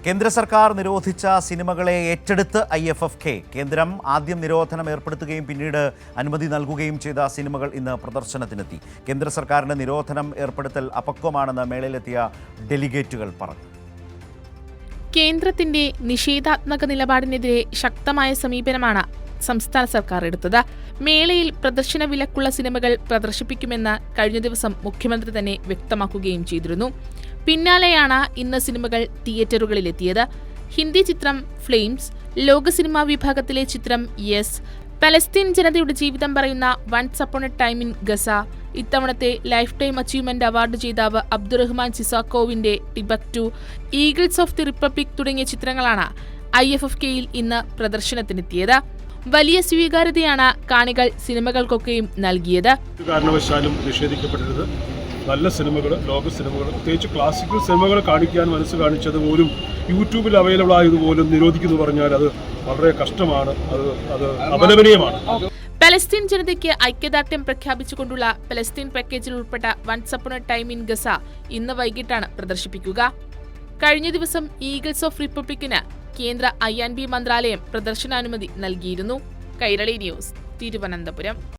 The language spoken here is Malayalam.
കേന്ദ്ര സർക്കാർ നിരോധിച്ച സിനിമകളെ ഏറ്റെടുത്ത് IFFK. കേന്ദ്രം ആദ്യം നിരോധനം ഏർപ്പെടുത്തുകയും പിന്നീട് അനുമതി നൽകുകയും ചെയ്ത സിനിമകൾ ഇന്ന് പ്രദർശനത്തിനെത്തി. കേന്ദ്ര സർക്കാരിന്റെ നിരോധനം ഏർപ്പെടുത്തൽ അപക്വമാണെന്ന് മേളയിലെത്തിയ ഡെലിഗേറ്റുകൾ പറഞ്ഞു. കേന്ദ്രത്തിന്റെ നിഷേധാത്മക നിലപാടിനെതിരെ ശക്തമായ സമീപനമാണ് സംസ്ഥാന സർക്കാർ എടുത്തത്. മേളയിൽ പ്രദർശന വിലക്കുള്ള സിനിമകൾ പ്രദർശിപ്പിക്കുമെന്ന് കഴിഞ്ഞ ദിവസം മുഖ്യമന്ത്രി തന്നെ വ്യക്തമാക്കുകയും ചെയ്തിരുന്നു. പിന്നാലെയാണ് ഇന്ന് സിനിമകൾ തിയേറ്ററുകളിലെത്തിയത്. ഹിന്ദി ചിത്രം ഫ്ലെയിംസ്, ലോക സിനിമാ വിഭാഗത്തിലെ ചിത്രം യെസ്, പലസ്തീൻ ജനതയുടെ ജീവിതം പറയുന്ന once upon a time in Gaza, ഇത്തവണത്തെ ലൈഫ് ടൈം അച്ചീവ്മെന്റ് അവാർഡ് ജേതാവ് അബ്ദുറഹ്മാൻ സിസാക്കോവിന്റെ Timbuktu, eagles of the republic തുടങ്ങിയ ചിത്രങ്ങളാണ് IFFKയിൽ ഇന്ന് പ്രദർശനത്തിനെത്തിയത്. വലിയ സ്വീകാര്യതയാണ് കാണികൾ സിനിമകൾക്കൊക്കെയും നൽകിയത്. കാരണവശാലും നിഷേധിക്കപ്പെടരുത്. നല്ല സിനിമകൾ, ലോക സിനിമകൾ, പ്രത്യേകിച്ച് ക്ലാസിക്കൽ സിനിമകൾ കാണിക്കാൻ മനസ്സ് കാണിച്ചത് പോലും യൂട്യൂബിൽ അവൈലബിൾ ആയതുപോലും നിരോധിക്കുന്നു പറഞ്ഞാൽ അത് വളരെ കഷ്ടമാണ്, അത് അപലപനീയമാണ്. പലസ്തീൻ ജനതയ്ക്ക് ഐക്യദാർഢ്യം പ്രഖ്യാപിച്ചുകൊണ്ടുള്ള പലസ്തീൻ പാക്കേജിൽ ഉൾപ്പെട്ട once upon a time in Gaza ഇന്ന് വൈകിട്ടാണ് പ്രദർശിപ്പിക്കുക. കഴിഞ്ഞ ദിവസം ഈഗിൾസ് ഓഫ് റിപ്പബ്ലിക്കിന് കേന്ദ്ര IB മന്ത്രാലയം പ്രദർശനാനുമതി നൽകിയിരുന്നു. കൈരളി ന്യൂസ്, തിരുവനന്തപുരം.